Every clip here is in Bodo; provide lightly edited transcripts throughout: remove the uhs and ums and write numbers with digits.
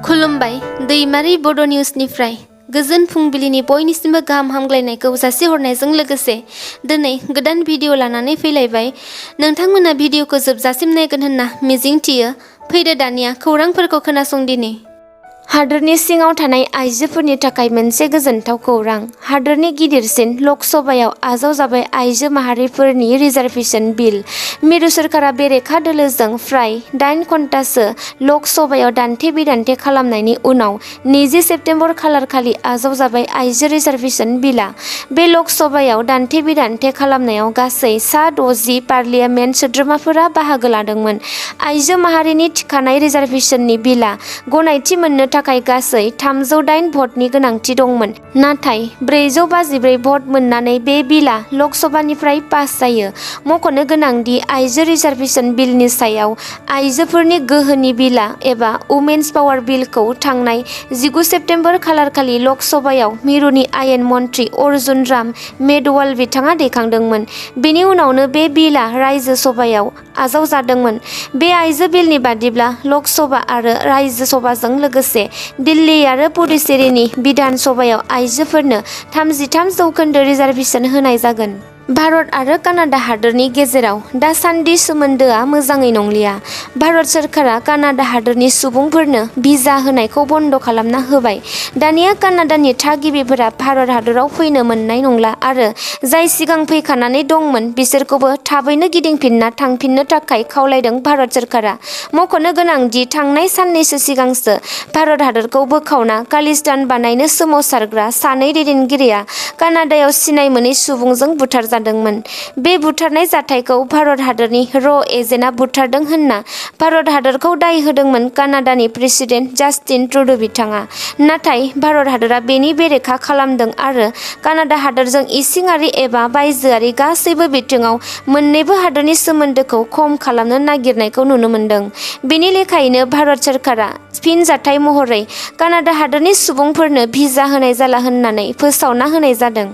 खुलुमबाय दैमारि बड' निउसनिफ्राय गोजोन फुंबिलिनि बयनिसिमबो गाहाम हामग्लायनायखौ जासिहरनायजों लोगोसे दिनै गोदान भिडिअ लानानै फैलायबाय। नोंथांमोना भिडिअखौ जोबजासिम नायगोन होनना मिजिंथियो। फैदो दानिया खौरांफोरखौ खोनासंदिनि। हादोरनि सिङाव थानाय आइजोफोरनि थाखाय मोनसे गोजोनथाव खौरां। हादोरनि गिदिरसिन लक सभायाव आजावजाबाय आइजो माहारिफोरनि रिजार्भेशन बिल। मिरु सोरखारा बेरेखा दोलोजों फ्राय 8 घन्टासो लक सभायाव दान्थे-बिदान्थे खालामनायनि उनाव 20 सेप्तेम्बर खालारखालि आजावजाबाय आइजो रिजार्भेशन बिलआ। बे लक सभायाव दान्थे-बिदान्थे खालामनायाव गासै सा 60 पार्लियामेन्ट सोद्रोमाफोरा बाहागो लादोंमोन। आइजो माहारिनि थिखानाय रिजार्भेशननि बिलआ गनायथि मोननो थाखाय गासै 308 भटनि गोनांथि दंमोन, नाथाय 454 भट मोननानै बे बिलआ लक सभानिफ्राय पास जायो। मख'नो गोनांदि आइजो रिजार्भेशन बिलनि सायाव आइजोफोरनि गोहोनि बिलआ एबा उमेन्स पावार बिलखौ थांनाय 19 सेप्तेम्बर खालारखालि लक सभायाव मिरुनि आयेन मन्थ्रि अर्जुन राम मेघवाल बिथाङा दैखांदोंमोन। बेनि उनावनो बे बिलआ रायजो सभायाव आजावजादोंमोन। बे आइजो बिलनि बादिब्ला लक सभा आरो रायजो सभाजों लोगोसे दिल्ली आरो पुडुचेरीनि बिधान सभायाव आइजोफोरनो 33% रिजार्भेशन होनाय जागोन। भारत आरो कानाडा हादोरनि गेजेराव दासान्दि सोमोन्दोआ मोजाङै नंलिया। भारत सोरखारा कानाडा हादोरनि सुबुंफोरनो भिजा होनायखौ बन्द खालामना होबाय। दानिया कानाडानि थागिबिफोरा भारत हादोराव फैनो मोननाय नंला आरो जाय सिगां फैखानानै दंमोन बिसोरखौबो थाबैनो गिदिंफिनना थांफिननो थाखाय खावलायदों भारत सोरखारा। मख'नो गोनांदि थांनाय साननैसो सिगांसो भारत हादोरखौ बोखावना खालिस्तान बानायनो सोमावसारग्रा सानै दैदेनगिरिया कानाडायाव सिनाय मोनै सुबुंजों बुथारजादोंमोन। बे बुथारनाय जाथायखौ भारत हादोरनि र' एजेन्टआ बुथारदों होनना भारत हादोरखौ दाय होदोंमोन कानाडानि प्रेसिडेन्ट जास्टिन ट्रुडो बिथाङा। नाथाय भारत हादोरा बेनि बेरेखा खालामदों आरो कानाडा हादोरजों इसिङारि एबा बायजोआरि गासैबो बिथिङाव मोन्नैबो हादोरनि सोमोन्दोखौ खम खालामनो नागिरनायखौ नुनो मोन्दों। बेनि लेखायैनो भारत सोरखारा फिनजाथाय महरै कानाडा हादोरनि सुबुंफोरनो भिजा होनाय जाला होननानै फोसावना होनाय जादों।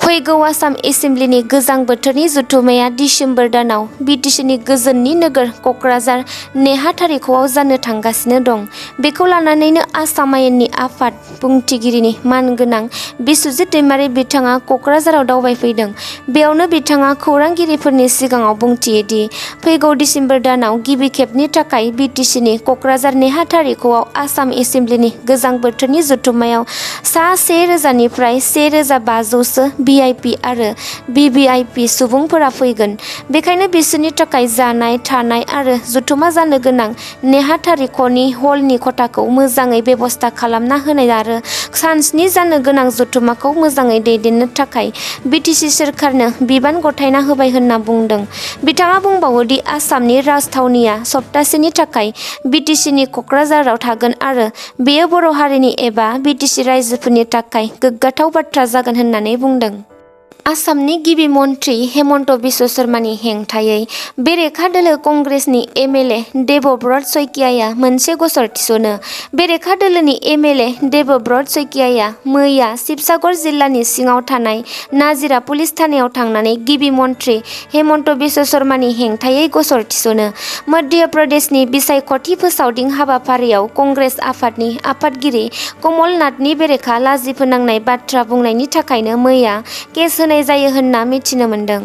फैगौ आसाम एसेम्ब्लिनि गोजां बोथोरनि जथुम्माया दिसेम्बर दानाव बिटिसिनि गोजोननि नोगोर क'क्राझार नेहाथारिख'आव जानो थांगासिनो दं। बेखौ लानानैनो आसाम आयेननि आफाद बुंथिगिरिनि मानगोनां बिस्वजित दैमारि बिथाङा क'क्राझाराव दावबायफैदों। बेयावनो बिथाङा खौरांगिरिफोरनि सिगाङाव बुंथियोदि फैगौ दिसेम्बर दानाव गिबि खेबनि थाखाय बिटिसिनि क'क्राझार नेहाथारिख'आव आसाम एसेम्ब्लिनि गोजां बोथोरनि जथुम्मायाव सा 1000निफ्राय 1500सो भिआइपि आरो भिभिआइपि सुबुंफोरा फैगोन। बेखायनो बिसोरनि थाखाय जानाय, थानाय आरो जथुम्मा जानो गोनां नेहाथारिख'नि हलनि खथाखौ मोजाङै बेबस्था खालामना होनाय आरो सानस्नि जानो गोनां जथुम्माखौ मोजाङै दैदेननो थाखाय बिटिसि सोरखारनो बिबान गथायना होबाय होनना बुंदों। बिथाङा बुंबावोदि आसामनि राजथावनिया सप्तासेनि थाखाय बिटिसिनि क'क्राझाराव थागोन आरो बेयो बर' हारिनि एबा बिटिसि रायजोफोरनि थाखाय गोग्गाथाव बाथ्रा जागोन होननानै बुंदों। आसामनि गिबि मन्थ्रि हेमन्त बिश्व शर्मानि हेंथायै बेरेखा दोलो कंग्रेसनि एमएलए देबब्रत शइकियाआ मोनसे गसर थिसनो। बेरेखा दोलोनि एमएलए देबब्रत शइकियाआ मैया शिबसागर जिल्लानि सिङाव थानाय नाजिरा पुलिस थानायाव थांनानै गिबि मन्थ्रि हेमन्त बिश्व शर्मानि हेंथायै गसर थिसनो। मध्य प्रदेशनि बिसायख'थि फोसावदिं हाबाफारियाव कंग्रेस आफादनि आफादगिरि कमल नाथनि बेरेखा लाजि फोनांनाय बाथ्रा बुंनायनि थाखायनो मैया केस होनाय जायो होनना मिथिनो मोन्दों।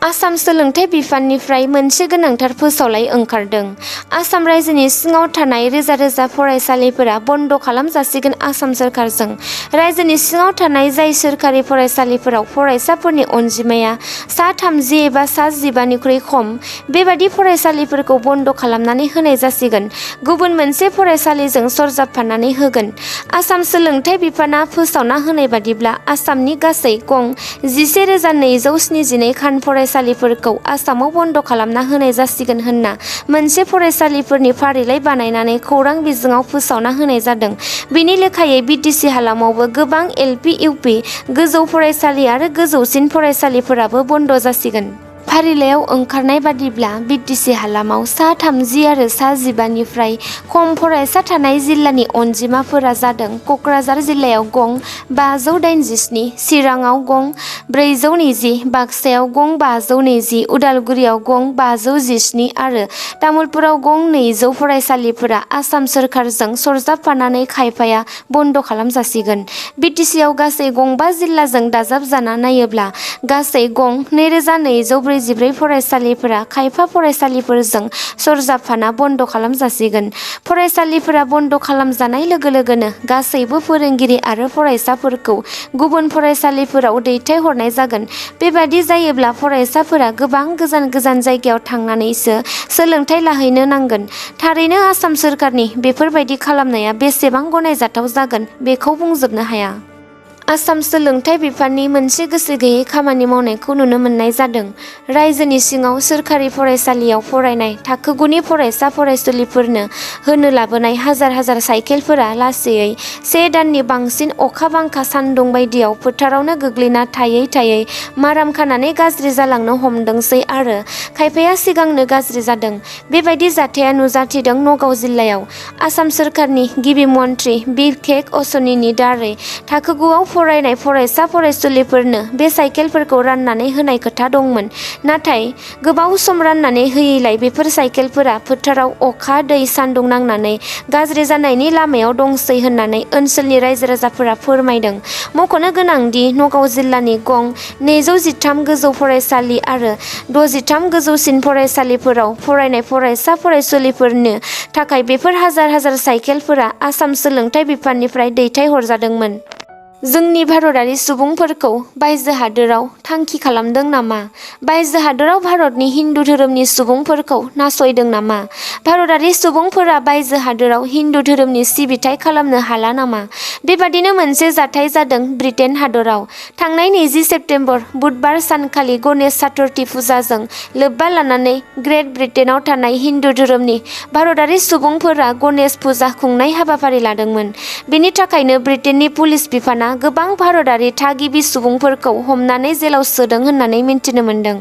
आसाम सोलोंथाइ बिफाननिफ्राय मोनसे गोनांथार फोसावलाइ ओंखारदों। आसाम रायजोनि सिङाव थानाय रोजा रोजा फरायसालिफोरा बन्द खालामजासिगोन। आसाम सोरखारजों रायजोनि सिङाव थानाय जाय सोरखारि फरायसालिफोराव फरायसाफोरनि अनजिमाया सा 30 एबा सा 15निख्रुइ खम, बेबादि फरायसालिफोरखौ बन्द खालामनानै होनाय जासिगोन। गुबुन मोनसे फरायसालिजों सरजाबफानानै होगोन। आसाम सोलोंथाइ बिफाना फोसावना होनाय बादिब्ला आसामनि गासै गं 11,272 खान फरायसालिफोरखौ आसामाव बन्द खालामना होनाय जासिगोन होनना मोनसे फरायसालिफोरनि फारिलाइ बानायनानै खौरां बिजोङाव फोसावना होनाय जादों। बेनि लेखायै बिटिसि हालामावबो गोबां एलपि, इउपि, गोजौ फरायसालि आरो गोजौसिन फरायसालिफोराबो बन्द जासिगोन। फारिलाइयाव ओंखारनाय बादिब्ला बिटिसि हालामाव सा 30 आरो सा 15 निफ्राय खम फरायसा थानाय जिल्लानि अनजिमाफोरा जादों क'क्राझार जिल्लायाव गं 587, चिराङाव गं 420, बाक्सायाव गं 520, उदालगुरियाव गं 517 आरो तामुलपुराव गं 200 फरायसालिफोरा आसाम सोरखारजों सरजाबफानानै खायफाया बन्द' खालामजासिगोन। बिटिसिआव गासै गं 5 जिल्लाजों दाजाबजाना नायोब्ला गासै गं 2244 फरायसालिफोरा खायफा फरायसालिफोरजों सरजाबफाना बन्द' खालामजासिगोन। फरायसालिफोरा बन्द' खालामजानाय लोगो लोगोनो गासैबो फोरोंगिरि आरो फरायसाफोरखौ गुबुन फरायसालिफोराव दैथायहरनाय जागोन। बेबादि जायोब्ला फरायसाफोरा गोबां गोजान गोजान जायगायाव थांनानैसो सोलोंथाइ लाहैनो नांगोन। थारैनो आसाम सोरखारनि बेफोरबायदि खालामनाया बेसेबां गनायजाथाव जागोन बेखौ बुंजोबनो हाया। आसाम सोलोंथाइ बिफाननि मोनसे गोसो गैयै खामानि मावनायखौ नुनो मोननाय जादों। रायजोनि सिङाव सोरखारि फरायसालियाव फरायनाय थाखो 9नि फरायसा फरायसुलिफोरनो होनो लाबोनाय हाजार हाजार साइकेलफोरा लासैयै 1 दाननि बांसिन अखा बांखा सान्दुं बायदियाव फोथारावनो गोग्लैना थायै थायै माराम खानानै गाज्रि जालांनो हमदोंसै आरो खायफाया सिगांनो गाज्रि जादों। बेबायदि जाथाया नुजाथिदों नगाव जिल्लायाव। आसाम सोरखारनि गिबि मन्थ्रि बिखेक असनिनि दारै थाखो 9आव फरायनाय फरायसा फरायसुलिफोरनो बे साइकेलफोरखौ राननानै होनाय खोथा दंमोन। नाथाय गोबाव सम राननानै होयैलाय बेफोर साइकेलफोरा फोथाराव अखा दै सान्दुं नांनानै गाज्रि जानायनि लामायाव दंसै होननानै ओनसोलनि रायजो राजाफोरा फोरमायदों। मख'नो गोनांदि नगाव जिल्लानि गं 213 गोजौ फरायसालि आरो 63 गोजौसिन फरायसालिफोराव फरायनाय फरायसा फरायसुलिफोरनो थाखाय बेफोर हाजार हाजार साइकेलफोरा आसाम सोलोंथाइ बिफाननिफ्राय दैथायहरजादोंमोन। जोंनि भारतारि सुबुंफोरखौ बायजो हादोराव थांखि खालामदों नामा? बायजो हादोराव भारतनि हिन्दु धोरोमनि सुबुंफोरखौ नासयदों नामा? भारतारि सुबुंफोरा बायजो हादोराव हिन्दु धोरोमनि सिबिथाय खालामनो हाला नामा? बेबादिनो मोनसे जाथाय जादों ब्रिटेन हादराव। थांनाय 20 सेप्तेम्बर बुधबार सानखालि गणेश चतुर्थी फुजाजों लोब्बा लानानै ग्रेट ब्रिटेनाव थानाय हिन्दु धोरोमनि भारतारि सुबुंफोरा गणेश फुजा खुंनाय हाबाफारि लादोंमोन। बेनि थाखायनो ब्रिटेननि पुलिस बिफाना गोबां भारतारि थागिबि सुबुंफोरखौ हमनानै जेलाव सोदों होननानै मिन्थिनो मोन्दों।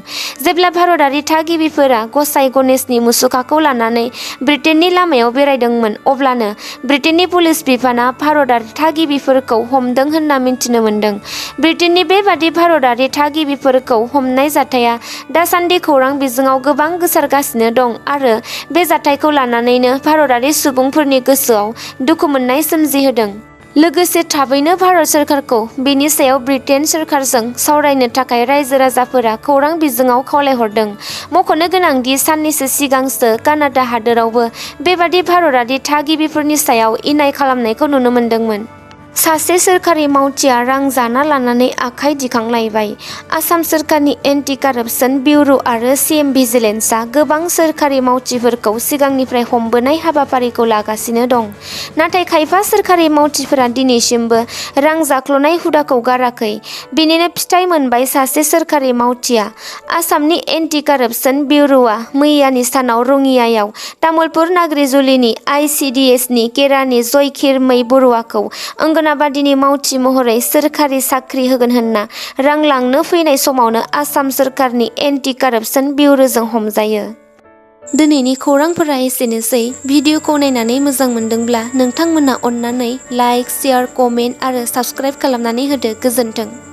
जेब्ला भारतारि थागिबिफोरा गसाइ गणेशनि मुसुखाखौ लानानै ब्रिटेननि लामायाव बेरायदोंमोन अब्लानो ब्रिटेननि पुलिस बिफाना भारतारि थागिबिफोरखौ हमदों होनना मिन्थिनो मोन्दों। ब्रिटेननि बेबादि भारतारि थागिबिफोरखौ हमनाय जाथाया दासान्दि खौरां बिजोङाव गोबां गोसारगासिनो दं आरो बे जाथायखौ लानानैनो भारतारि सुबुंफोरनि गोसोआव दुखु मोननाय सोमजिहोदों। लोगोसे थाबैनो भारत सोरखारखौ बेनि सायाव ब्रिटेन सोरखारजों सावरायनो थाखाय रायजो राजाफोरा खौरां बिजोङाव खावलायहरदों। मख'नो गोनांदि साननैसो सिगांसो कानाडा हादोरावबो बेबादि भारतारि थागिबिफोरनि सायाव इनाय खालामनायखौ नुनो मोन्दोंमोन। सासे सोरखारि मावथिआ रां जाना लानानै आखाइ दिखांलायबाय। आसाम सोरखारनि एन्टि कारापसन बिउर' आरो सिएम भिजिलेन्सआ गोबां सोरखारि मावथिफोरखौ सिगांनिफ्राय हमबोनाय हाबाफारिखौ लागासिनो दं। नाथाय खायफा सोरखारि मावथिफोरा दिनैसिमबो रां जाख्ल'नाय हुदाखौ गाराखै। बेनिनो फिथाइ मोनबाय सासे सोरखारि मावथिआ। आसामनि एन्टि कारापसन बिउर'आ मैयानि सानाव रङियायाव तामुलपुर नाग्रिजुलिनि ICDSनि केरानि जयखिरमै बरुवाखौ अंगनाबादिनि मावथि महरै सोरखारि साख्रि होगोन होनना रां लांनो फैनाय समावनो आसाम सोरखारनि एन्टि कारापसन बिउर'जों हमजायो। दिनैनि खौरांफोरा एसेनोसै। भिडिअखौ नायनानै मोजां मोनदोंब्ला नोंथांमोना अन्नानै लाइक, शेयार, कमेन्ट आरो साबस्क्राइब खालामनानै होदो। गोजोन्थों।